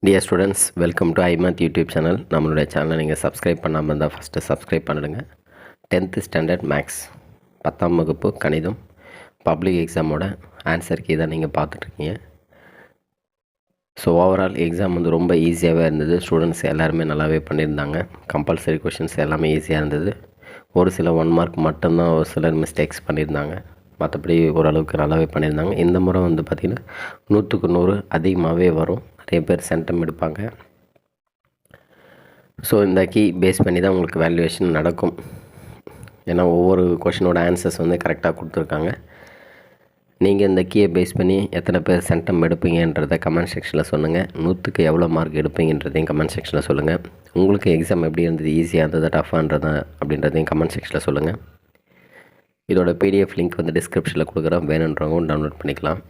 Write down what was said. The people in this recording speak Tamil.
டியர் ஸ்டூடெண்ட்ஸ், வெல்கம் டு ஐமத் யூடியூப் சேனல். நம்மளுடைய சேனலை நீங்கள் சப்ஸ்கிரைப் பண்ணாமல் இருந்தால் ஃபஸ்ட்டு சப்ஸ்கிரைப் பண்ணிடுங்க. 10th ஸ்டாண்டர்ட் மேக்ஸ் 10ஆம் வகுப்பு கணிதம் பப்ளிக் எக்ஸாமோட ஆன்சர் கீ தான் நீங்கள் பார்த்துட்ருக்கீங்க. ஸோ ஓவரால் எக்ஸாம் வந்து ரொம்ப ஈஸியாகவே இருந்தது. ஸ்டூடெண்ட்ஸ் எல்லாருமே நல்லாவே பண்ணியிருந்தாங்க. கம்பல்சரி கொஷின்ஸ் எல்லாமே ஈஸியாக இருந்தது. ஒரு சில 1 மார்க் மட்டும்தான் ஒரு சிலர் மிஸ்டேக்ஸ் பண்ணியிருந்தாங்க. மற்றபடி ஓரளவுக்கு நல்லாவே பண்ணியிருந்தாங்க. இந்த முறை வந்து பார்த்திங்கன்னா 100க்கு 100 அதிகமாகவே வரும். நிறைய பேர் சென்டம் எடுப்பாங்க. ஸோ இந்த கீ பேஸ் பண்ணி தான் உங்களுக்கு வேல்யூவேஷன் நடக்கும். ஏன்னா ஒவ்வொரு கொஷினோட ஆன்சர்ஸ் வந்து கரெக்டாக கொடுத்துருக்காங்க. நீங்கள் இந்த கீயை பேஸ் பண்ணி எத்தனை பேர் சென்டம் எடுப்பீங்கன்றதை கமெண்ட் செக்ஷனில் சொல்லுங்கள். 100க்கு எவ்வளோ மார்க் எடுப்பீங்கன்றதையும் கமெண்ட் செக்ஷனில் சொல்லுங்கள். உங்களுக்கு எக்ஸாம் எப்படி இருந்தது, ஈஸியாக இருந்தது, டஃப்பாக அப்படின்றதையும் கமெண்ட் செக்ஷனில் சொல்லுங்கள். இதோட PDF லிங்க் வந்து டிஸ்கிரிப்ஷனில் கொடுக்குறேன். வேணுன்றவங்க டவுன்லோட் பண்ணிக்கலாம்.